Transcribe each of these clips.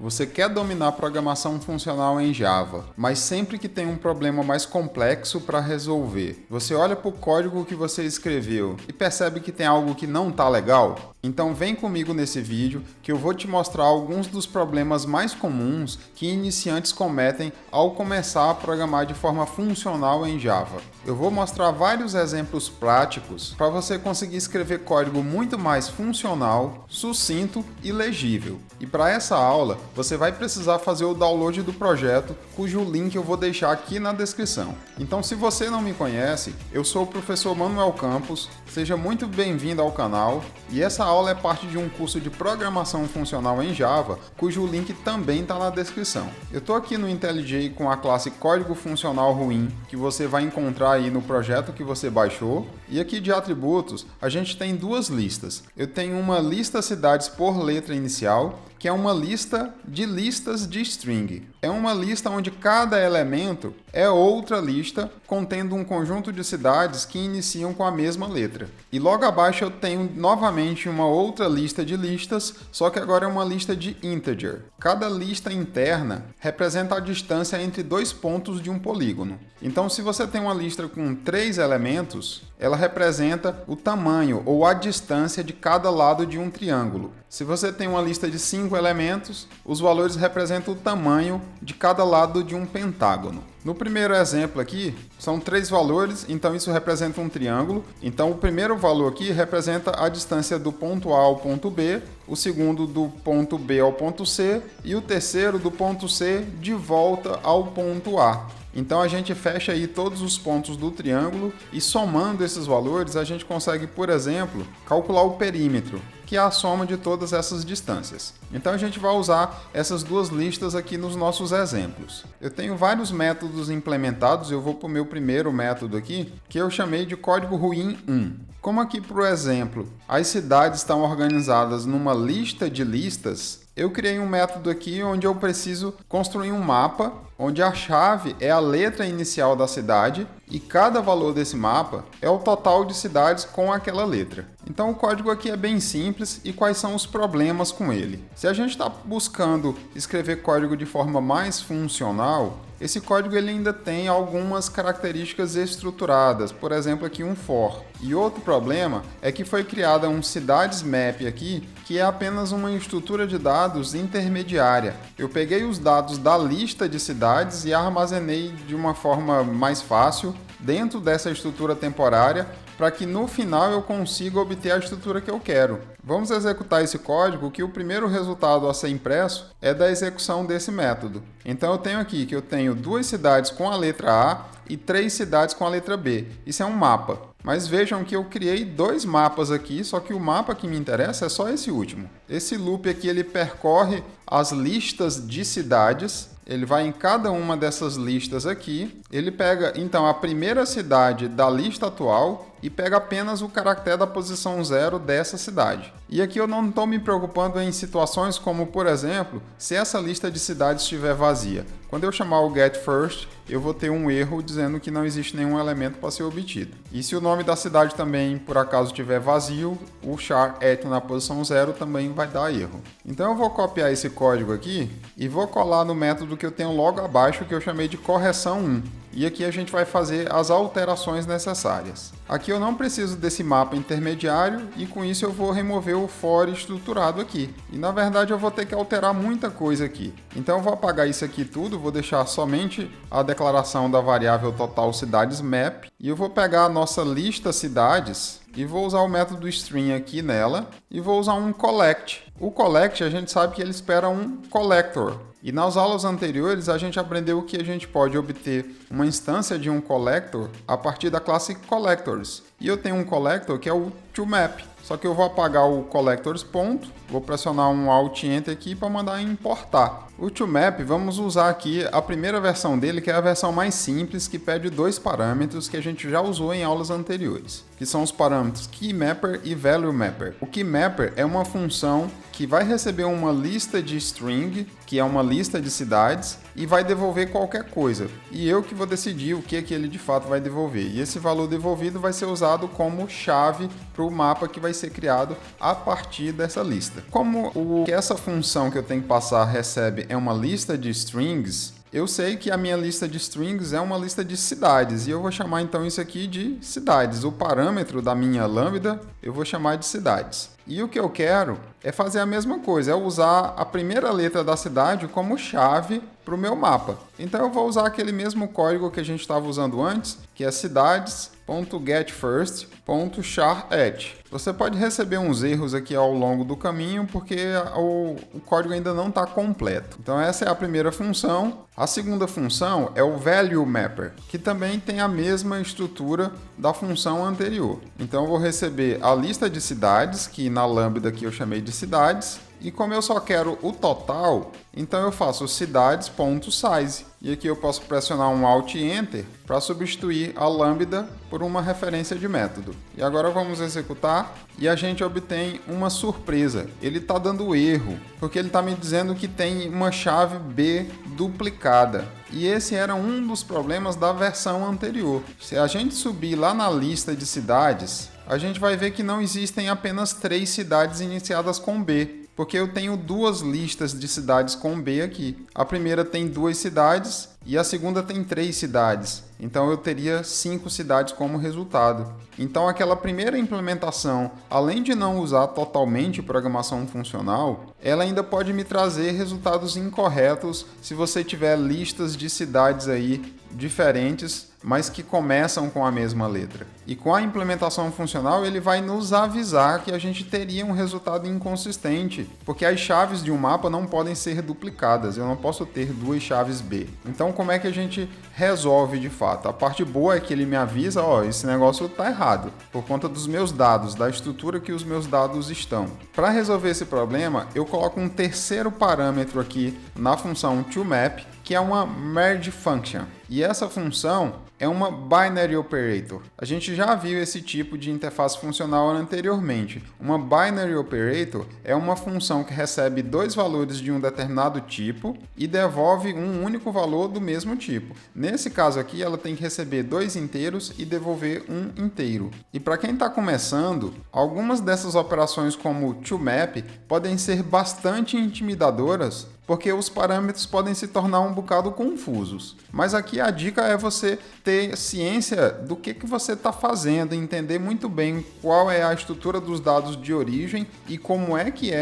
Você quer dominar a programação funcional em Java, mas sempre que tem um problema mais complexo para resolver, você olha para o código que você escreveu e percebe que tem algo que não está legal? Então vem comigo nesse vídeo que eu vou te mostrar alguns dos problemas mais comuns que iniciantes cometem ao começar a programar de forma funcional em Java. Eu vou mostrar vários exemplos práticos para você conseguir escrever código muito mais funcional, sucinto e legível. E para essa aula, você vai precisar fazer o download do projeto, cujo link eu vou deixar aqui na descrição. Então, se você não me conhece, eu sou o professor Manuel Campos, seja muito bem-vindo ao canal, e essa aula é parte de um curso de programação funcional em Java, cujo link também está na descrição. Eu estou aqui no IntelliJ com a classe Código Funcional Ruim, que você vai encontrar aí no projeto que você baixou, e aqui de atributos, a gente tem duas listas. Eu tenho uma lista cidades por letra inicial, que é uma lista de listas de string. É uma lista onde cada elemento é outra lista contendo um conjunto de cidades que iniciam com a mesma letra. E logo abaixo eu tenho novamente uma outra lista de listas, só que agora é uma lista de integer. Cada lista interna representa a distância entre dois pontos de um polígono. Então, se você tem uma lista com 3 elementos, ela representa o tamanho ou a distância de cada lado de um triângulo. Se você tem uma lista de 5 elementos, os valores representam o tamanho de cada lado de um pentágono. No primeiro exemplo aqui, são 3 valores, então isso representa um triângulo. Então o primeiro valor aqui representa a distância do ponto A ao ponto B, o segundo do ponto B ao ponto C e o terceiro do ponto C de volta ao ponto A. Então a gente fecha aí todos os pontos do triângulo e somando esses valores a gente consegue, por exemplo, calcular o perímetro, que é a soma de todas essas distâncias. Então a gente vai usar essas duas listas aqui nos nossos exemplos. Eu tenho vários métodos implementados, eu vou para o meu primeiro método aqui, que eu chamei de código ruim 1. Como aqui, por exemplo, as cidades estão organizadas numa lista de listas, eu criei um método aqui onde eu preciso construir um mapa, onde a chave é a letra inicial da cidade e cada valor desse mapa é o total de cidades com aquela letra. Então o código aqui é bem simples e quais são os problemas com ele? Se a gente está buscando escrever código de forma mais funcional, esse código ele ainda tem algumas características estruturadas, por exemplo aqui um for. E outro problema é que foi criada um cidades map aqui, que é apenas uma estrutura de dados intermediária. Eu peguei os dados da lista de cidades e armazenei de uma forma mais fácil dentro dessa estrutura temporária, para que no final eu consiga obter a estrutura que eu quero. Vamos executar esse código que o primeiro resultado a ser impresso é da execução desse método. Então eu tenho aqui que eu tenho 2 cidades com a letra A e 3 cidades com a letra B. Isso é um mapa. Mas vejam que eu criei 2 mapas aqui, só que o mapa que me interessa é só esse último. Esse loop aqui ele percorre as listas de cidades. Ele vai em cada uma dessas listas aqui, ele pega então a primeira cidade da lista atual e pega apenas o caractere da posição 0 dessa cidade. E aqui eu não estou me preocupando em situações como, por exemplo, se essa lista de cidades estiver vazia. Quando eu chamar o getFirst, eu vou ter um erro dizendo que não existe nenhum elemento para ser obtido. E se o nome da cidade também, por acaso, estiver vazio, o char_at na posição 0 também vai dar erro. Então eu vou copiar esse código aqui e vou colar no método que eu tenho logo abaixo, que eu chamei de correção 1. E aqui a gente vai fazer as alterações necessárias. Aqui eu não preciso desse mapa intermediário e com isso eu vou remover o for estruturado aqui. E na verdade eu vou ter que alterar muita coisa aqui. Então eu vou apagar isso aqui tudo, vou deixar somente a declaração da variável total cidades map. E eu vou pegar a nossa lista cidades e vou usar o método string aqui nela e vou usar um collect. O collect a gente sabe que ele espera um collector. E nas aulas anteriores a gente aprendeu que a gente pode obter uma instância de um collector a partir da classe collectors. E eu tenho um collector que é o toMap. Só que eu vou apagar o collectors ponto, vou pressionar um Alt Enter aqui para mandar importar. O toMap, vamos usar aqui a primeira versão dele, que é a versão mais simples, que pede 2 parâmetros que a gente já usou em aulas anteriores. que são os parâmetros KeyMapper e ValueMapper. O KeyMapper é uma função que vai receber uma lista de string, que é uma lista de cidades, e vai devolver qualquer coisa. E eu que vou decidir o que ele de fato vai devolver. E esse valor devolvido vai ser usado como chave para o mapa que vai ser criado a partir dessa lista. Como o que essa função que eu tenho que passar recebe é uma lista de strings, eu sei que a minha lista de strings é uma lista de cidades, e eu vou chamar então isso aqui de cidades. O parâmetro da minha lambda eu vou chamar de cidades. E o que eu quero é fazer a mesma coisa, é usar a primeira letra da cidade como chave para o meu mapa. Então eu vou usar aquele mesmo código que a gente estava usando antes, que é cidades.getFirst.char@. Você pode receber uns erros aqui ao longo do caminho, porque o código ainda não está completo. Então essa é a primeira função. A segunda função é o ValueMapper, que também tem a mesma estrutura da função anterior. Então eu vou receber a lista de cidades, que na lambda aqui eu chamei de cidades, e como eu só quero o total, então eu faço cidades.size. E aqui eu posso pressionar um Alt e Enter para substituir a lambda por uma referência de método. E agora vamos executar e a gente obtém uma surpresa. Ele está dando erro, porque ele está me dizendo que tem uma chave B duplicada. E esse era um dos problemas da versão anterior. Se a gente subir lá na lista de cidades, a gente vai ver que não existem apenas 3 cidades iniciadas com B. Porque eu tenho 2 listas de cidades com B aqui. A primeira tem 2 cidades e a segunda tem 3 cidades. Então eu teria 5 cidades como resultado. Então aquela primeira implementação, além de não usar totalmente programação funcional, ela ainda pode me trazer resultados incorretos se você tiver listas de cidades aí diferentes, mas que começam com a mesma letra. E com a implementação funcional, ele vai nos avisar que a gente teria um resultado inconsistente, porque as chaves de um mapa não podem ser duplicadas, eu não posso ter 2 chaves B. Então como é que a gente resolve de fato? A parte boa é que ele me avisa, esse negócio está errado, por conta dos meus dados, da estrutura que os meus dados estão. Para resolver esse problema, eu coloco um terceiro parâmetro aqui na função toMap, que é uma merge function. E essa função é uma binary operator. A gente já viu esse tipo de interface funcional anteriormente. Uma binary operator é uma função que recebe 2 valores de um determinado tipo e devolve um único valor do mesmo tipo. Nesse caso aqui, ela tem que receber 2 inteiros e devolver um inteiro. E para quem está começando, algumas dessas operações como toMap podem ser bastante intimidadoras, porque os parâmetros podem se tornar um bocado confusos. Mas aqui a dica é você ter ciência do que você está fazendo, entender muito bem qual é a estrutura dos dados de origem e como é que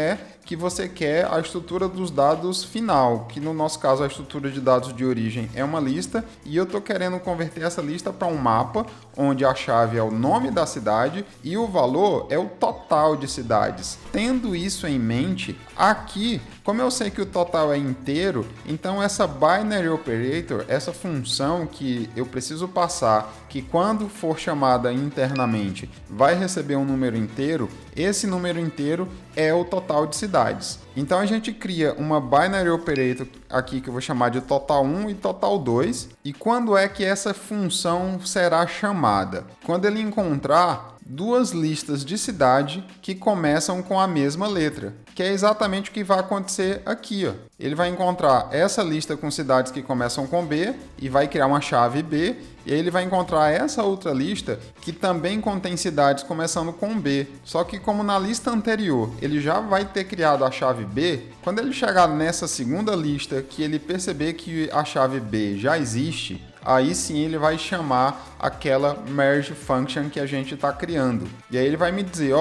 você quer a estrutura dos dados final, que no nosso caso a estrutura de dados de origem é uma lista, e eu estou querendo converter essa lista para um mapa, onde a chave é o nome da cidade e o valor é o total de cidades. Tendo isso em mente, aqui, como eu sei que o total é inteiro, então essa binary operator, essa função que eu preciso passar, que quando for chamada internamente vai receber um número inteiro, esse número inteiro é o total de cidades. Então a gente cria uma binary operator aqui que eu vou chamar de total 1 e total 2. E quando é que essa função será chamada? Quando ele encontrar 2 listas de cidade que começam com a mesma letra, que é exatamente o que vai acontecer aqui, ó. Ele vai encontrar essa lista com cidades que começam com B e vai criar uma chave B, e aí ele vai encontrar essa outra lista que também contém cidades começando com B. Só que como na lista anterior ele já vai ter criado a chave B, quando ele chegar nessa segunda lista que ele perceber que a chave B já existe, aí sim ele vai chamar aquela merge function que a gente está criando. E aí ele vai me dizer,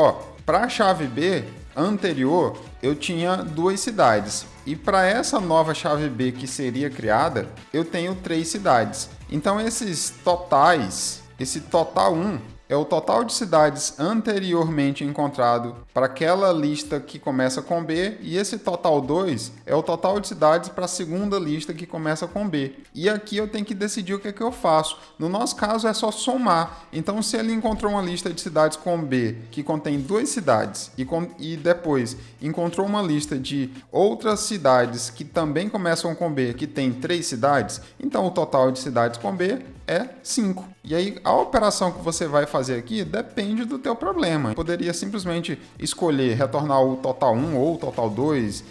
para a chave B anterior eu tinha 2 cidades. E para essa nova chave B que seria criada, eu tenho 3 cidades. Então esses totais, esse total 1 é o total de cidades anteriormente encontrado para aquela lista que começa com B, e esse total 2 é o total de cidades para a segunda lista que começa com B. E aqui eu tenho que decidir o que é que eu faço. No nosso caso é só somar. Então se ele encontrou uma lista de cidades com B que contém 2 cidades e depois encontrou uma lista de outras cidades que também começam com B que tem 3 cidades, então o total de cidades com B é 5. E aí a operação que você vai fazer aqui depende do teu problema. Poderia simplesmente escolher retornar o total 1 ou o total 2,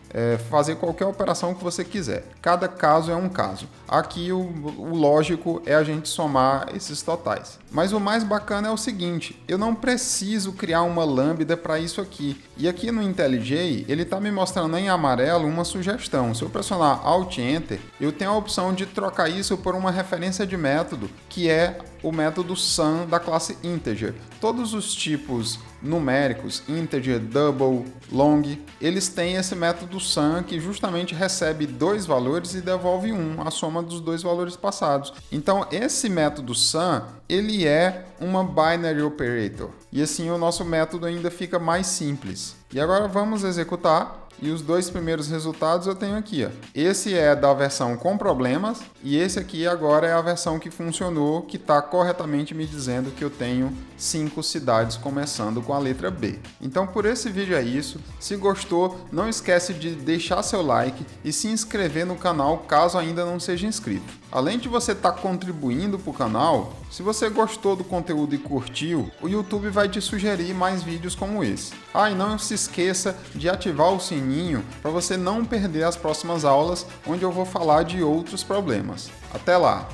fazer qualquer operação que você quiser. Cada caso é um caso. Aqui o lógico é a gente somar esses totais. Mas o mais bacana é o seguinte, eu não preciso criar uma lambda para isso aqui. E aqui no IntelliJ, ele está me mostrando em amarelo uma sugestão. Se eu pressionar Alt Enter, eu tenho a opção de trocar isso por uma referência de método, que é o método sum da classe integer. Todos os tipos numéricos, integer, double, long, eles têm esse método sum que justamente recebe 2 valores e devolve 1, a soma dos 2 valores passados. Então esse método sum, ele é uma binary operator. E assim o nosso método ainda fica mais simples. E agora vamos executar. E os 2 primeiros resultados eu tenho aqui, ó. Esse é da versão com problemas e esse aqui agora é a versão que funcionou, que está corretamente me dizendo que eu tenho 5 cidades começando com a letra B. Então por esse vídeo é isso. Se gostou, não esquece de deixar seu like e se inscrever no canal caso ainda não seja inscrito. Além de você estar contribuindo para o canal, se você gostou do conteúdo e curtiu, o YouTube vai te sugerir mais vídeos como esse. E não se esqueça de ativar o sininho para você não perder as próximas aulas, onde eu vou falar de outros problemas. Até lá!